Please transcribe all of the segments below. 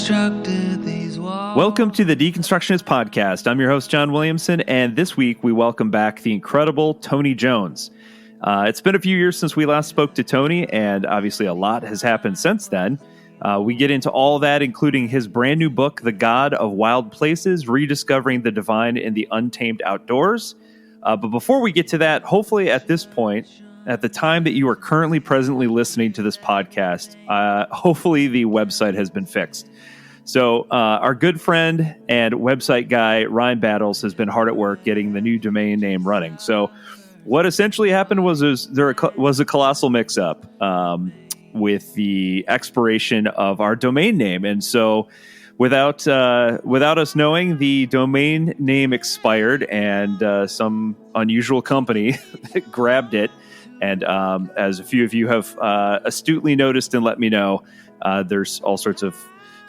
constructed these walls. Welcome to the Deconstructionist Podcast. I'm your host, John Williamson, and this week we welcome back the incredible Tony Jones. It's been a few years since we last spoke to Tony, and obviously a lot has happened since then. We get into all that, including his brand new book, The God of Wild Places, Rediscovering the Divine in the Untamed Outdoors. But before we get to that, hopefully at this point, at the time that you are currently presently listening to this podcast, hopefully the website has been fixed. So our good friend and website guy, Ryan Battles, has been hard at work getting the new domain name running. So what essentially happened was there was a colossal mix-up with the expiration of our domain name. And so without us knowing, the domain name expired, and some unusual company grabbed it. And as a few of you have astutely noticed and let me know, there's all sorts of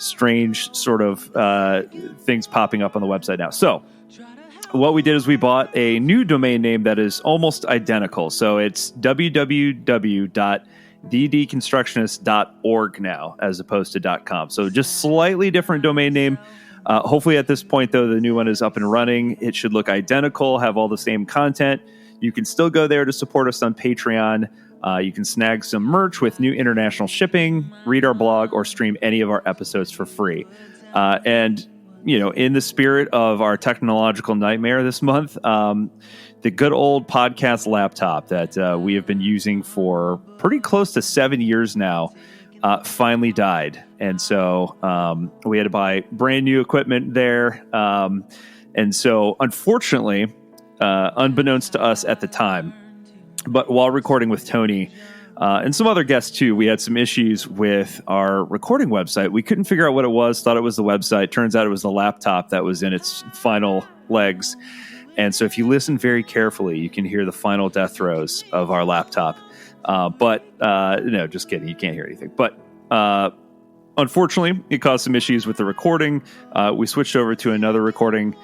strange sort of things popping up on the website now. So what we did is we bought a new domain name that is almost identical. So it's www.thedeconstructionist.org now, as opposed to .com. So just slightly different domain name. Hopefully at this point, though, the new one is up and running. It should look identical, have all the same content. You can still go there to support us on Patreon. You can snag some merch with new international shipping, read our blog, or stream any of our episodes for free. And, you know, in the spirit of our technological nightmare this month, the good old podcast laptop that we have been using for pretty close to 7 years now finally died. And so we had to buy brand new equipment there. And so, unfortunately, unbeknownst to us at the time, but while recording with Tony and some other guests too, we had some issues with our recording website. We couldn't figure out what it was, thought it was the website. Turns out it was the laptop that was in its final legs. And so if you listen very carefully, you can hear the final death throes of our laptop. No, just kidding. You can't hear anything. But unfortunately, it caused some issues with the recording. We switched over to another recording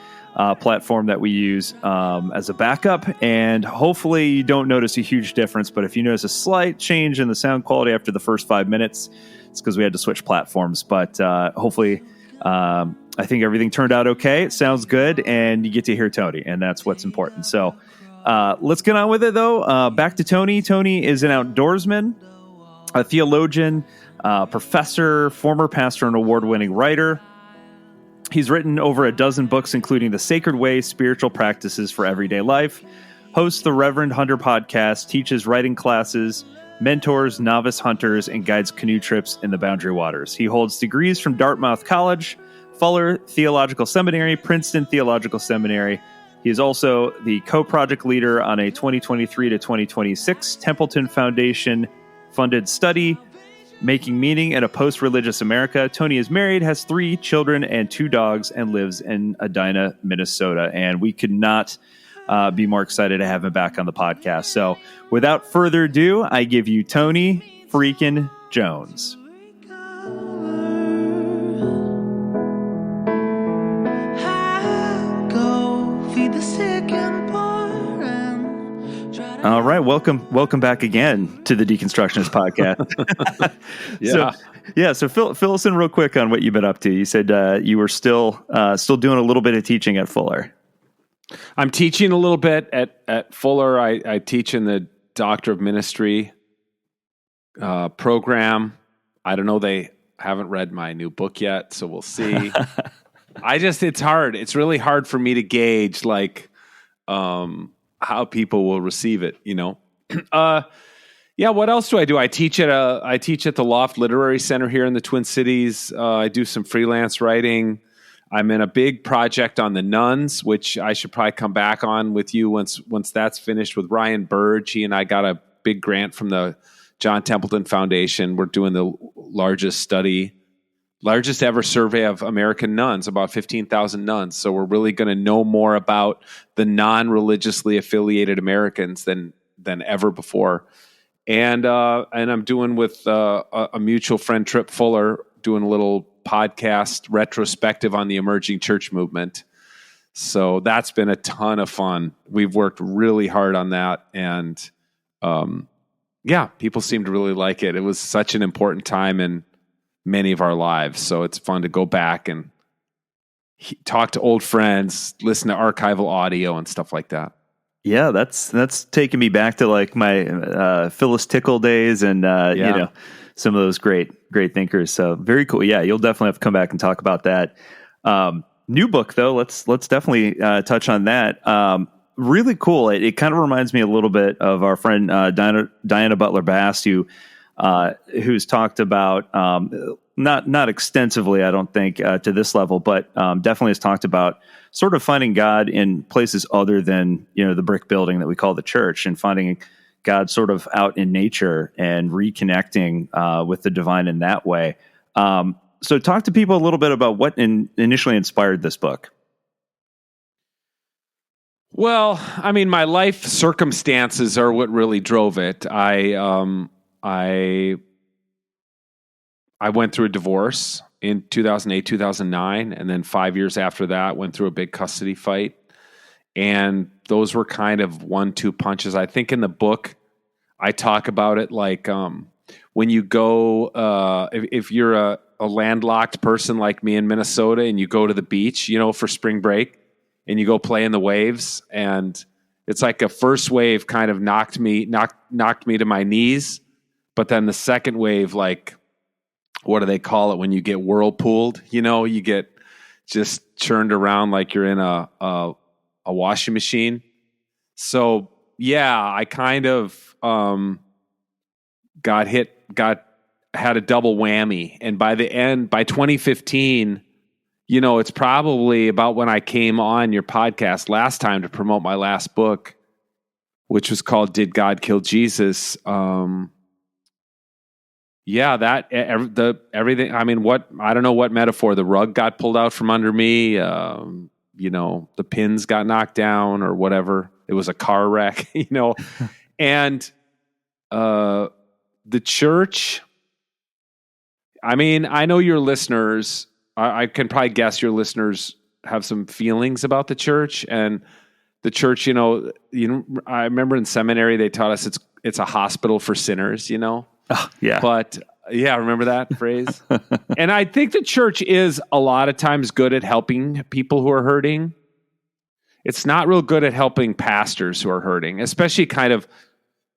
platform that we use as a backup, and hopefully you don't notice a huge difference, but if you notice a slight change in the sound quality after the first 5 minutes, it's because we had to switch platforms. But hopefully I think everything turned out okay. It sounds good, and you get to hear Tony, and that's what's important. So let's get on with it, though. Back to Tony. Tony is an outdoorsman, a theologian, professor, former pastor, and award-winning writer. He's written over a dozen books, including The Sacred Way, Spiritual Practices for Everyday Life, hosts the Reverend Hunter Podcast, teaches writing classes, mentors novice hunters, and guides canoe trips in the Boundary Waters. He holds degrees from Dartmouth College, Fuller Theological Seminary, Princeton Theological Seminary. He is also the co-project leader on a 2023 to 2026 Templeton Foundation funded study, Making Meaning in a Post-Religious America. Tony is married, has 3 children and 2 dogs, and lives in Edina, Minnesota. And we could not be more excited to have him back on the podcast. So without further ado, I give you Tony freaking Jones. All right, welcome back again to the Deconstructionist Podcast. So fill us in real quick on what you've been up to. You said you were still doing a little bit of teaching at Fuller. I'm teaching a little bit at Fuller. I teach in the Doctor of Ministry program. I don't know. They haven't read my new book yet, so we'll see. It's hard. It's really hard for me to gauge how people will receive it, you know. What else do? I teach at the Loft Literary Center here in the Twin Cities. I do some freelance writing. I'm in a big project on the nuns, which I should probably come back on with you once that's finished, with Ryan Burge. He and I got a big grant from the John Templeton Foundation. We're doing the largest ever survey of American nuns, about 15,000 nuns. So we're really going to know more about the non-religiously affiliated Americans than ever before. And I'm doing with a mutual friend, Trip Fuller, doing a little podcast retrospective on the emerging church movement. So that's been a ton of fun. We've worked really hard on that, and people seem to really like it. It was such an important time in many of our lives. So it's fun to go back and talk to old friends, listen to archival audio and stuff like that. Yeah, that's taking me back to like my Phyllis Tickle days and you know, some of those great thinkers. So very cool. Yeah, you'll definitely have to come back and talk about that. New book though, let's definitely touch on that. Really cool. It kind of reminds me a little bit of our friend Diana Butler Bass, who's talked about not extensively, I don't think, to this level, but definitely has talked about sort of finding God in places other than, you know, the brick building that we call the church, and finding God sort of out in nature and reconnecting with the divine in that way. So talk to people a little bit about what initially inspired this book. Well, I mean, my life circumstances are what really drove it. I went through a divorce in 2008, 2009, and then 5 years after that, went through a big custody fight. And those were kind of 1-2 punches. I think in the book, I talk about it like when you go, if you're a landlocked person like me in Minnesota and you go to the beach, you know, for spring break, and you go play in the waves, and it's like a first wave kind of knocked me to my knees, but then the second wave, like, what do they call it when you get whirlpooled? You know, you get just churned around like you're in a washing machine. So yeah, I kind of had a double whammy, and by 2015. You know, it's probably about when I came on your podcast last time to promote my last book, which was called Did God Kill Jesus? Everything. I mean, I don't know what metaphor. The rug got pulled out from under me. You know, the pins got knocked down or whatever. It was a car wreck, you know, and the church. I mean, I know your listeners. I can probably guess your listeners have some feelings about the church, and the church, you know, I remember in seminary, they taught us it's a hospital for sinners, you know? Oh, yeah. But yeah, remember that phrase? And I think the church is a lot of times good at helping people who are hurting. It's not real good at helping pastors who are hurting, especially kind of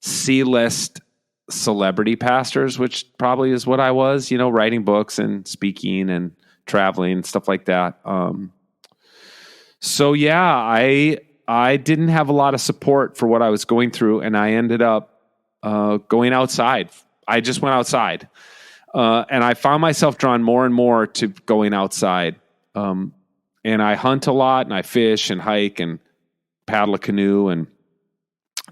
C-list celebrity pastors, which probably is what I was, you know, writing books and speaking and traveling and stuff like that. So yeah, I didn't have a lot of support for what I was going through, and I ended up going outside. I just went outside, and I found myself drawn more and more to going outside. And I hunt a lot, and I fish and hike and paddle a canoe, and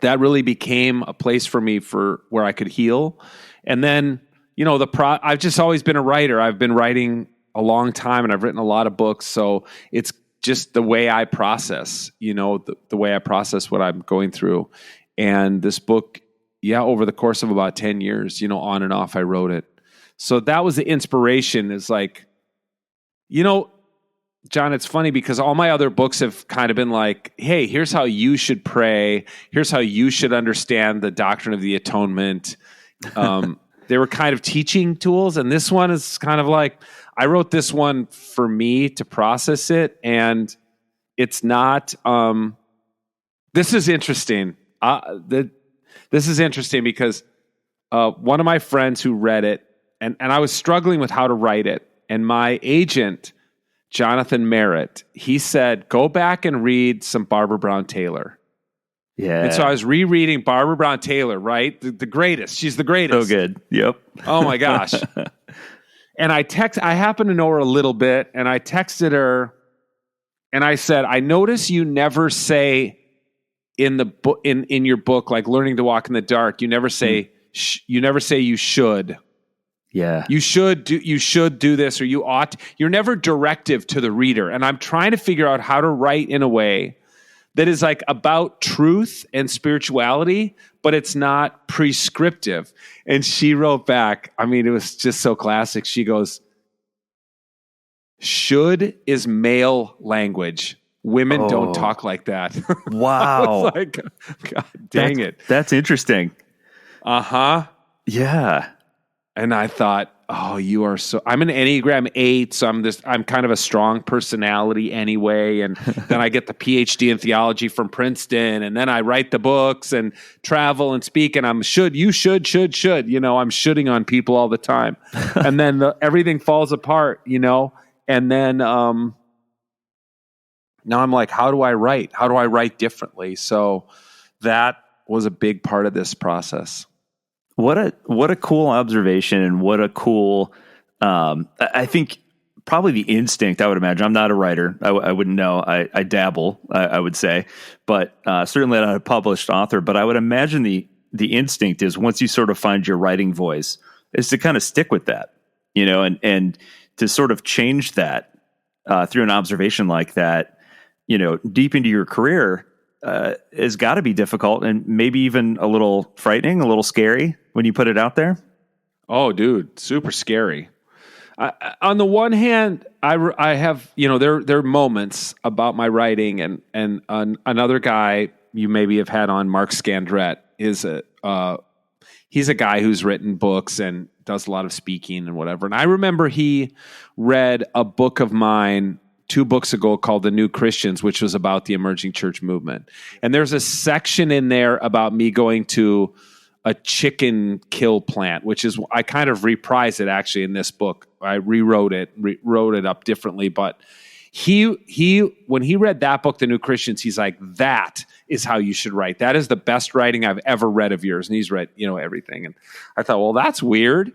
that really became a place for me for where I could heal. And then, you know, I've just always been a writer. I've been writing a long time, and I've written a lot of books. So it's just the way I process, you know, the way I process what I'm going through. And this book, over the course of about 10 years, you know, on and off, I wrote it. So that was the inspiration, is like, you know, John, it's funny because all my other books have kind of been like, hey, here's how you should pray. Here's how you should understand the doctrine of the atonement. They were kind of teaching tools. And this one is kind of like, I wrote this one for me to process it. And it's not, this is interesting. This is interesting because one of my friends who read it, and I was struggling with how to write it. And my agent, Jonathan Merritt, he said, go back and read some Barbara Brown Taylor. Yeah. And so I was rereading Barbara Brown Taylor, right? The greatest. She's the greatest. So good. Yep. Oh my gosh. And I happen to know her a little bit, and I texted her and I said, I notice you never say in the book, in your book, like Learning to Walk in the Dark, you never say, you should. Yeah. You should do this, or you ought. You're never directive to the reader. And I'm trying to figure out how to write in a way that is like about truth and spirituality, but it's not prescriptive. And she wrote back, I mean, it was just so classic. She goes, should is male language. Women don't talk like that. Wow. I was like, God dang it. That's interesting. Uh-huh. Yeah. And I thought, I'm an Enneagram 8, so I'm kind of a strong personality anyway. And then I get the Ph.D. in theology from Princeton, and then I write the books and travel and speak, and I'm you should. I'm shoulding on people all the time. And then everything falls apart, and then, now I'm like, how do I write? How do I write differently? So that was a big part of this process. What a cool observation, and what a cool, I think probably the instinct, I would imagine. I'm not a writer. I wouldn't know. I dabble, I would say, but certainly not a published author. But I would imagine the instinct is, once you sort of find your writing voice, is to kind of stick with that, and to sort of change that through an observation like that, deep into your career, has got to be difficult, and maybe even a little frightening, a little scary when you put it out there. Oh, dude, super scary. On the one hand, I have, there are moments about my writing, and another guy you maybe have had on, Mark Scandrette, he's a guy who's written books and does a lot of speaking and whatever. And I remember he read a book of mine 2 books ago called The New Christians, which was about the emerging church movement. And there's a section in there about me going to a chicken kill plant, which is, I kind of reprise it actually in this book. I wrote it up differently, but he when he read that book, The New Christians, he's like, that is how you should write. That is the best writing I've ever read of yours. And he's read, everything. And I thought, well, that's weird.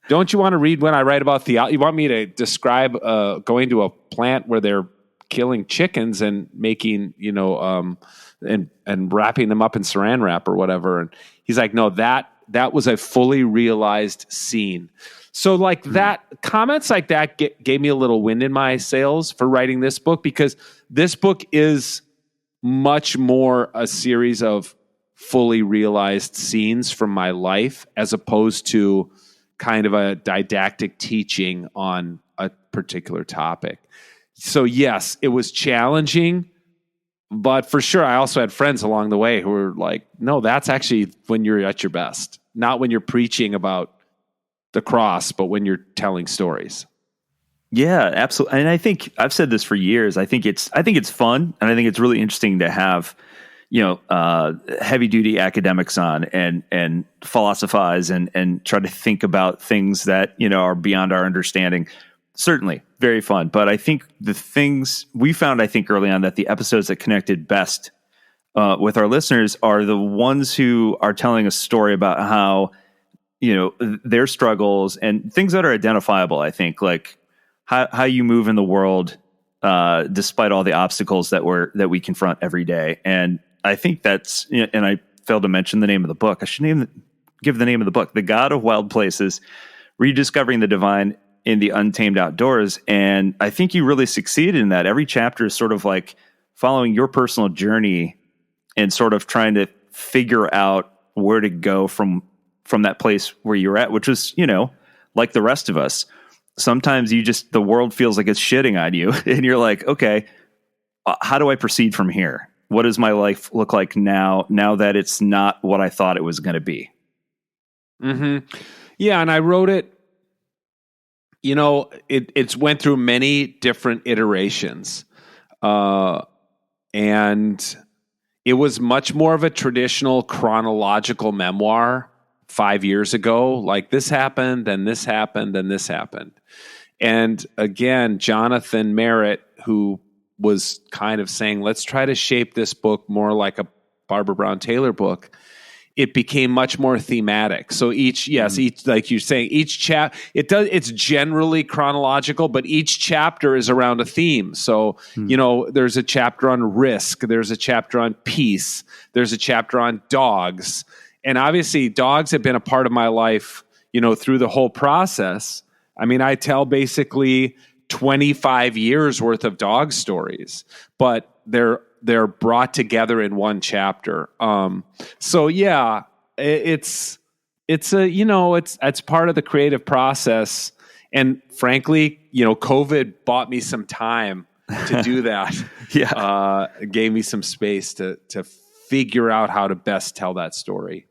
Don't you want to read when I write about theology? You want me to describe going to a plant where they're killing chickens and making, and wrapping them up in saran wrap or whatever? And he's like, no, that was a fully realized scene. So that, comments like that gave me a little wind in my sails for writing this book, because this book is much more a series of fully realized scenes from my life, as opposed to kind of a didactic teaching on a particular topic. So yes, it was challenging, but for sure, I also had friends along the way who were like, no, that's actually when you're at your best, not when you're preaching about the cross, but when you're telling stories. Yeah, absolutely. And I think I've said this for years. I think it's fun, and I think it's really interesting to have, heavy duty academics on and philosophize and try to think about things that, are beyond our understanding. Certainly very fun. But I think the things we found, early on, that the episodes that connected best with our listeners are the ones who are telling a story about how, their struggles and things that are identifiable. I think, like how you move in the world despite all the obstacles that we confront every day. And I think that's, and I failed to mention the name of the book. I should give the name of the book, The God of Wild Places, Rediscovering the Divine in the Untamed Outdoors. And I think you really succeeded in that. Every chapter is sort of like following your personal journey and sort of trying to figure out where to go from that place where you're at, which was, like the rest of us. Sometimes the world feels like it's shitting on you, and you're like, okay, how do I proceed from here? What does my life look like now that it's not what I thought it was going to be? Mm-hmm. Yeah. And I wrote it, it's went through many different iterations. And it was much more of a traditional chronological memoir 5 years ago. Like, this happened, then this happened, then this happened. And again, Jonathan Merritt, who was kind of saying, let's try to shape this book more like a Barbara Brown Taylor book, it became much more thematic. So each, like you're saying, it's generally chronological, but each chapter is around a theme. So, there's a chapter on risk, there's a chapter on peace, there's a chapter on dogs. And obviously dogs have been a part of my life, through the whole process. I mean, I tell basically 25 years worth of dog stories, but they're brought together in one chapter. So yeah, it's part of the creative process. And frankly, COVID bought me some time to do that. Yeah. Gave me some space to figure out how to best tell that story.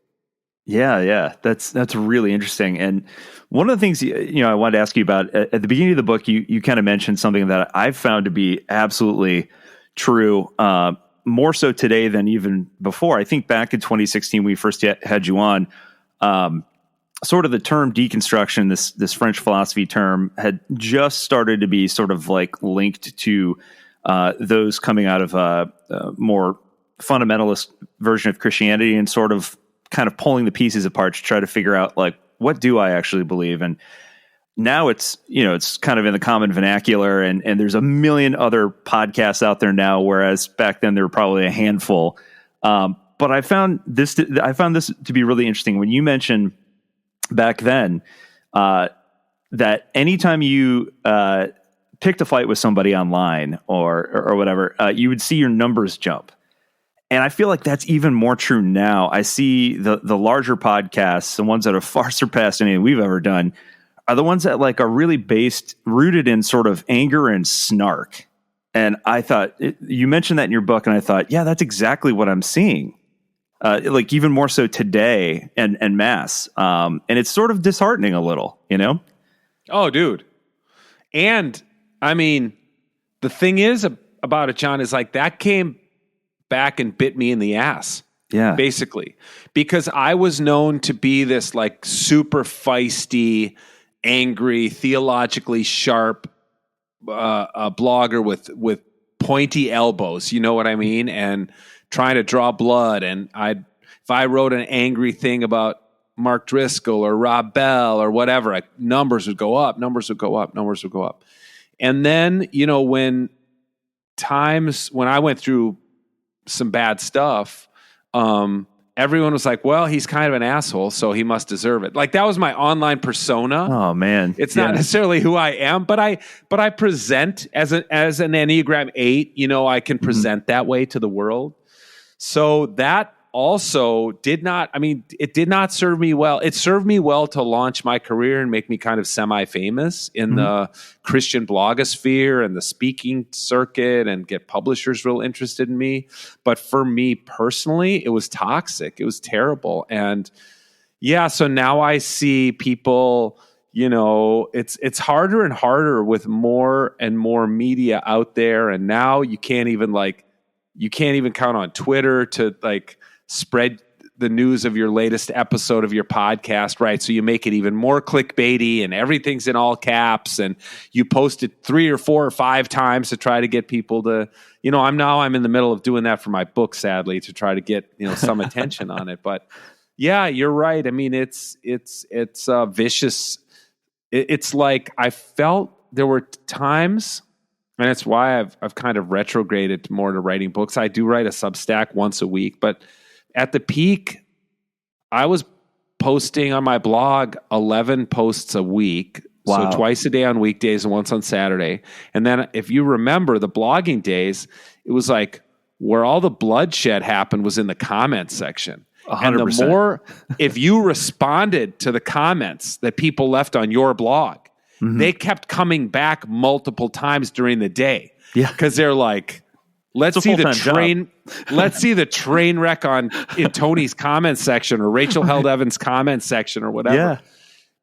Yeah. That's really interesting. And one of the things, I wanted to ask you about at the beginning of the book, you kind of mentioned something that I've found to be absolutely true, more so today than even before. I think back in 2016, we first had you on, sort of the term deconstruction, this French philosophy term, had just started to be sort of like linked to those coming out of a more fundamentalist version of Christianity, and sort of kind of pulling the pieces apart to try to figure out, like, what do I actually believe? And now it's kind of in the common vernacular, and there's a million other podcasts out there now, whereas back then there were probably a handful. But I found this to be really interesting when you mentioned back then that anytime you picked a fight with somebody online or whatever, you would see your numbers jump. And I feel like that's even more true now. I see the larger podcasts, the ones that have far surpassed anything we've ever done, are the ones that like are really rooted in sort of anger and snark. And I thought, you mentioned that in your book, and I thought, yeah, that's exactly what I'm seeing. Like even more so today and mass. And it's sort of disheartening a little, Oh, dude. And I mean, the thing is about it, John, is like that came back and bit me in the ass. Yeah. Basically, because I was known to be this like super feisty, angry, theologically sharp blogger with pointy elbows, you know what I mean? And trying to draw blood. And if I wrote an angry thing about Mark Driscoll or Rob Bell or whatever, numbers would go up. And then, when I went through some bad stuff, everyone was like, well, he's kind of an asshole, so he must deserve it. Like that was my online persona. Oh man. It's not necessarily who I am, but I present as an Enneagram 8, I can present that way to the world. So that also it did not serve me well. It served me well to launch my career and make me kind of semi-famous in the Christian blogosphere and the speaking circuit and get publishers real interested in me. But for me personally, it was toxic. It was terrible. And yeah, so now I see people, it's harder and harder with more and more media out there. And now you can't even count on Twitter to like spread the news of your latest episode of your podcast, right? So you make it even more clickbaity and everything's in all caps, and you post it 3 or 4 or 5 times to try to get people to, I'm in the middle of doing that for my book, sadly, to try to get, some attention on it. But yeah, you're right. I mean, it's vicious. It's like I felt there were times, and it's why I've kind of retrograded more to writing books. I do write a Substack once a week, but at the peak, I was posting on my blog 11 posts a week. Wow. So twice a day on weekdays and once on Saturday. And then if you remember the blogging days, it was like where all the bloodshed happened was in the comments section. 100%. And the more, if you responded to the comments that people left on your blog, they kept coming back multiple times during the day. Yeah. Because they're like, let's see the train. Let's see the train wreck in Tony's comment section or Rachel Held Evans' comment section or whatever.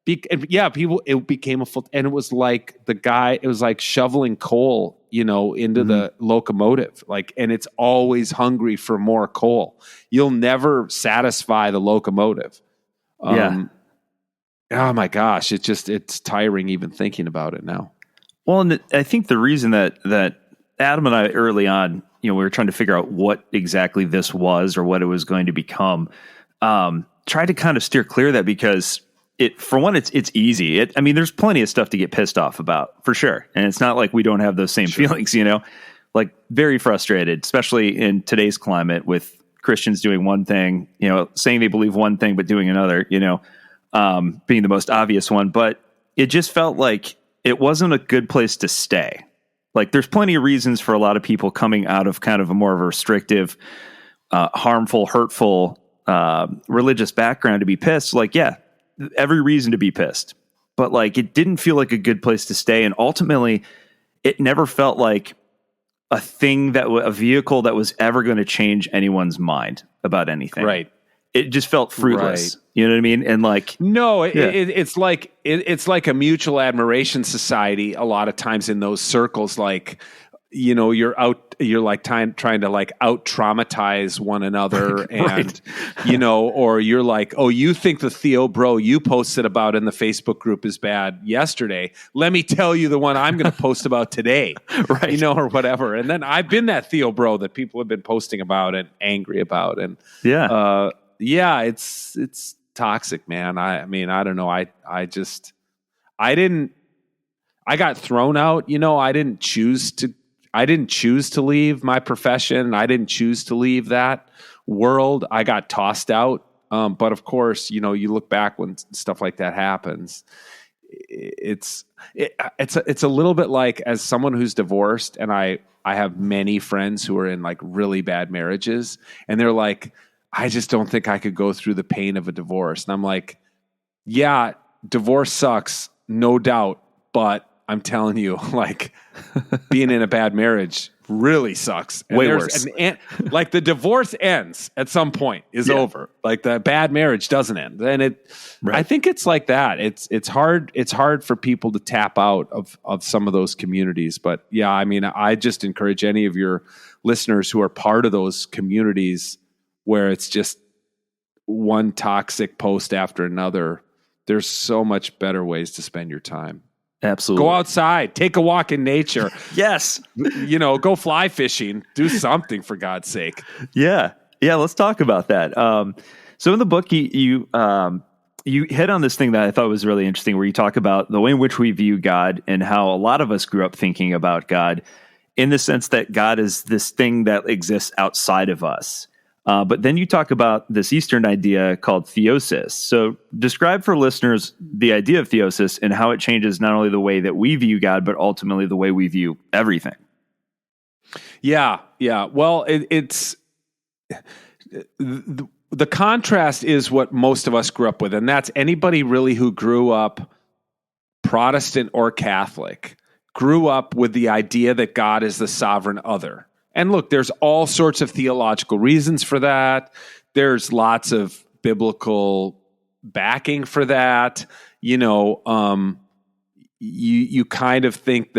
Yeah. People. It became a full, and it was like it was like shoveling coal, into the locomotive. Like, and it's always hungry for more coal. You'll never satisfy the locomotive. Oh my gosh, it's tiring even thinking about it now. Well, and I think the reason that Adam and I early on, we were trying to figure out what exactly this was or what it was going to become, tried to kind of steer clear of that because for one, it's easy. There's plenty of stuff to get pissed off about for sure. And it's not like we don't have those same feelings, like very frustrated, especially in today's climate with Christians doing one thing, saying they believe one thing, but doing another, being the most obvious one. But it just felt like it wasn't a good place to stay. Like there's plenty of reasons for a lot of people coming out of kind of a more of a restrictive, harmful, hurtful, religious background to be pissed. Like, yeah, every reason to be pissed, but like, it didn't feel like a good place to stay. And ultimately it never felt like a vehicle that was ever going to change anyone's mind about anything. Right. it just felt fruitless. Right. You know what I mean? And like, no, it's like a mutual admiration society. A lot of times in those circles, like, you know, you're like trying to like out traumatize one another, and right. you know, or you're like, oh, you think the Theo bro you posted about in the Facebook group is bad yesterday. Let me tell you the one I'm going to post about today, right? You know, or whatever. And then I've been that Theo bro that people have been posting about and angry about, and it's toxic, man. I mean, I don't know. I got thrown out. You know, I didn't choose to leave my profession. I didn't choose to leave that world. I got tossed out. But of course, you know, you look back when stuff like that happens. It's a little bit like, as someone who's divorced, and I have many friends who are in like really bad marriages, and they're like, I just don't think I could go through the pain of a divorce. And I'm like, yeah, divorce sucks, no doubt. But I'm telling you, like, being in a bad marriage really sucks. And way worse. Like, the divorce ends at some point, is over. Like, the bad marriage doesn't end. And I think it's like that. It's hard for people to tap out of some of those communities. But yeah, I mean, I just encourage any of your listeners who are part of those communities where it's just one toxic post after another. There's so much better ways to spend your time. Absolutely. Go outside, take a walk in nature. Yes. You know, go fly fishing, do something, for God's sake. Yeah. Let's talk about that. So in the book, you hit on this thing that I thought was really interesting, where you talk about the way in which we view God and how a lot of us grew up thinking about God in the sense that God is this thing that exists outside of us. But then you talk about this Eastern idea called theosis. So describe for listeners the idea of theosis and how it changes not only the way that we view God, but ultimately the way we view everything. Yeah. Well, it's the contrast is what most of us grew up with, and that's anybody really who grew up Protestant or Catholic grew up with the idea that God is the sovereign other. And look, there's all sorts of theological reasons for that. There's lots of biblical backing for that. You know, you kind of think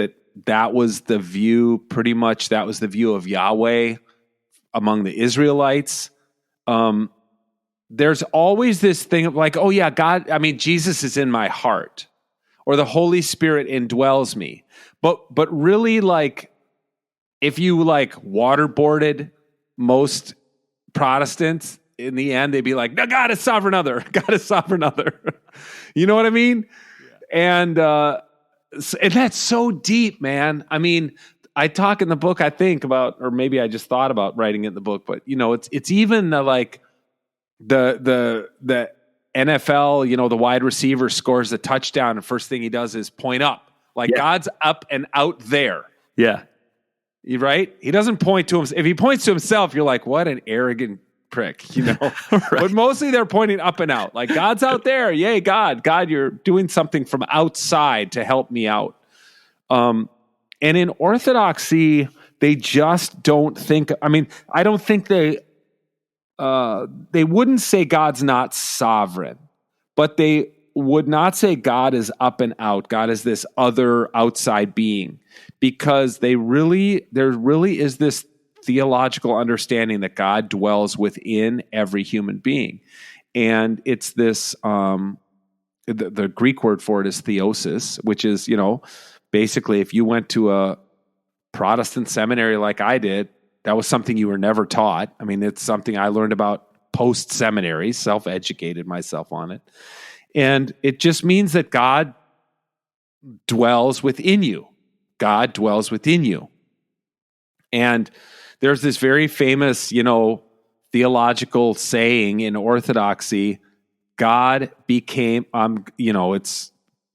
that was the view, pretty much that was the view of Yahweh among the Israelites. There's always this thing of like, oh yeah, God, I mean, Jesus is in my heart, or the Holy Spirit indwells me. But really, like, if you like waterboarded most Protestants, in the end, they'd be like, no, God is sovereign other. God is sovereign other. You know what I mean? Yeah. And that's so deep, man. I mean, I talk in the book, I think about, or maybe I just thought about writing it in the book, but you know, it's even like the NFL, you know, the wide receiver scores a touchdown, and first thing he does is point up. Like, God's up and out there. Yeah. Right? He doesn't point to him. If he points to himself, you're like, what an arrogant prick, you know? Right. But mostly they're pointing up and out. Like, God's out there. Yay, God. God, you're doing something from outside to help me out. And in Orthodoxy, they just don't think, I mean, I don't think they wouldn't say God's not sovereign, but they would not say God is up and out. God is this other outside being, because there really is this theological understanding that God dwells within every human being. And it's this, the Greek word for it is theosis, which is, you know, basically if you went to a Protestant seminary like I did, that was something you were never taught. I mean, it's something I learned about post-seminary, self-educated myself on it. And it just means that God dwells within you. God dwells within you. And there's this very famous, you know, theological saying in Orthodoxy, God became, you know, it's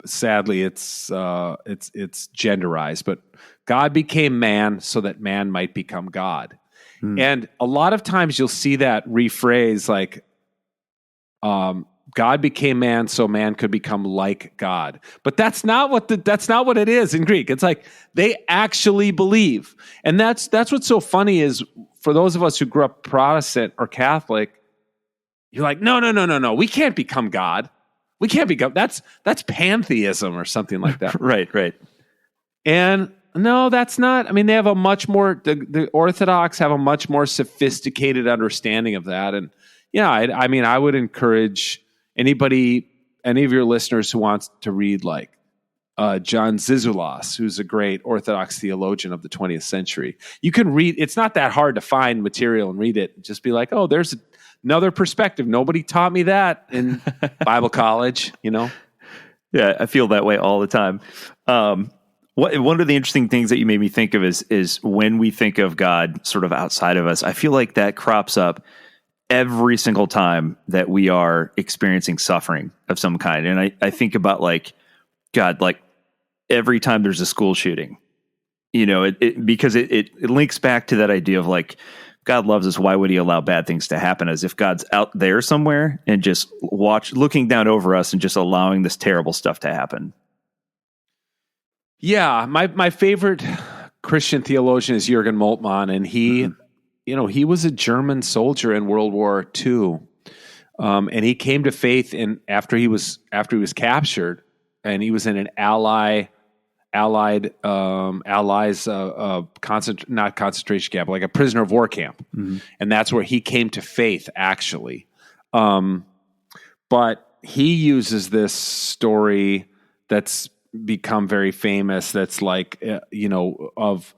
sadly, it's genderized, but God became man so that man might become God. And a lot of times you'll see that rephrase like, God became man so man could become like God. But that's not what it is in Greek. It's like they actually believe. And that's what's so funny is for those of us who grew up Protestant or Catholic, You're like, no. We can't become God. We can't become, that's pantheism or something like that. Right. And no, that's not. I mean, they have a much more, the Orthodox have a much more sophisticated understanding of that. And yeah, I mean, I would encourage any of your listeners who wants to read like John Zizoulas, who's a great Orthodox theologian of the 20th century. You can read, it's not that hard to find material and read it and just be like, oh, there's another perspective. Nobody taught me that in Bible college, you know? Yeah, I feel that way all the time. One of the interesting things that you made me think of is when we think of God sort of outside of us, I feel like that crops up every single time that we are experiencing suffering of some kind. And I think about like, God, like every time there's a school shooting, you know, because it links back to that idea of like, God loves us. Why would he allow bad things to happen? As if God's out there somewhere and just looking down over us and just allowing this terrible stuff to happen. Yeah. My favorite Christian theologian is Jürgen Moltmann, and he, you know, he was a German soldier in World War II. And he came to faith after he was captured, and he was in an Allies not concentration camp, like a prisoner of war camp. Mm-hmm. And that's where he came to faith, actually. But he uses this story that's become very famous. That's like, you know, of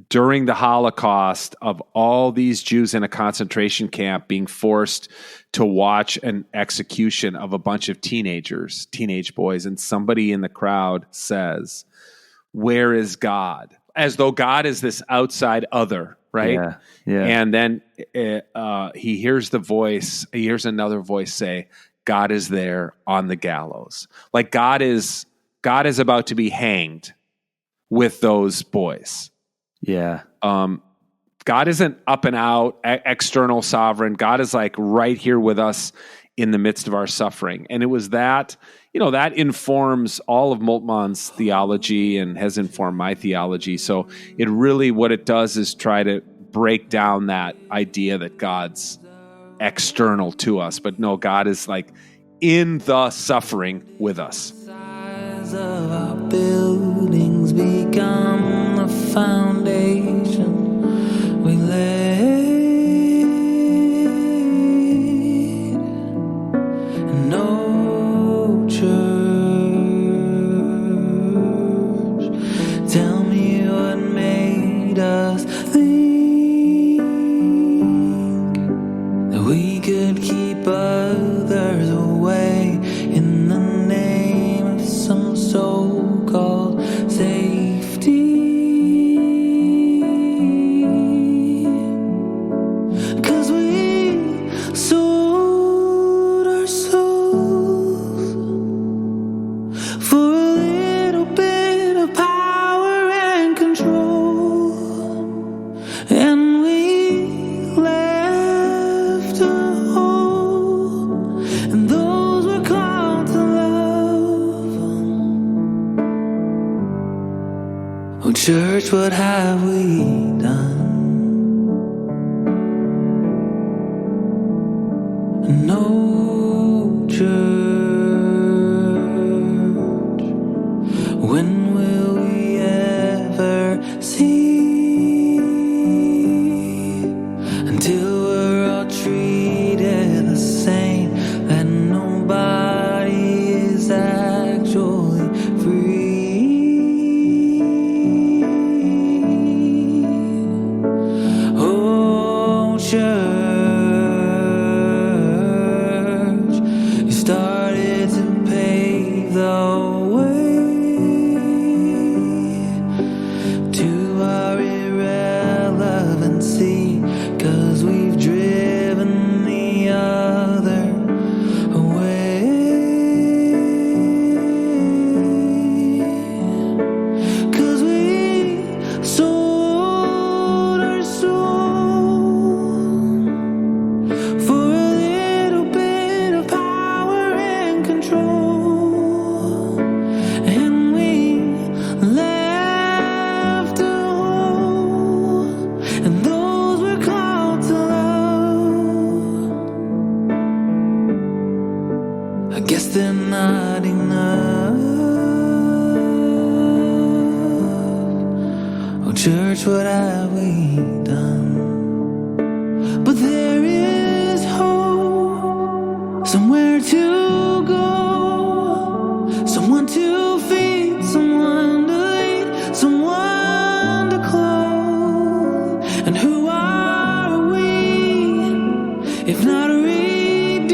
during the Holocaust, of all these Jews in a concentration camp being forced to watch an execution of a bunch of teenage boys. And somebody in the crowd says, "Where is God?" As though God is this outside other, right? Yeah. And then he hears another voice say, "God is there on the gallows." Like God is about to be hanged with those boys. Yeah. God isn't up and out, external sovereign. God is like right here with us in the midst of our suffering. And it was that, you know, that informs all of Moltmann's theology and has informed my theology. So it really, what it does is try to break down that idea that God's external to us. But no, God is like in the suffering with us. Of our buildings become the foundation we laid. No church, tell me what made us think that we could keep others away in the name of some so-called safety. 'Cause we sold our souls for a little bit of power and control, and we left a hole, and those were called to love. Oh, church, what have we done? No church, when will we ever see? Until we're all treated the same, that nobody is actually free. Oh, church, I guess they're not enough. Oh, church, what have we done? But there is hope, somewhere to go, someone to feed, someone to lead, someone to clothe. And who are we, if not redeemed,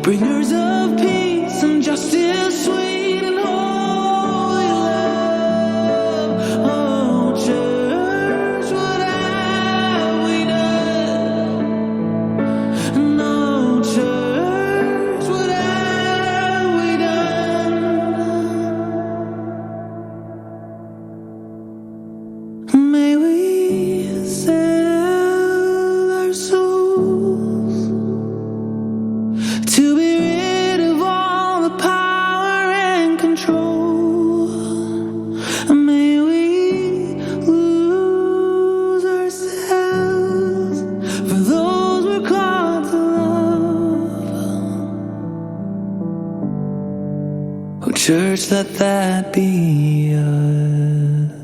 bringers of peace and justice, sweet and holy love? Oh, church, what have we done? No, church, what have we done? May we sell our souls to be rid of all the power and control. May we lose ourselves for those we're called to love. Oh, church, let that be us.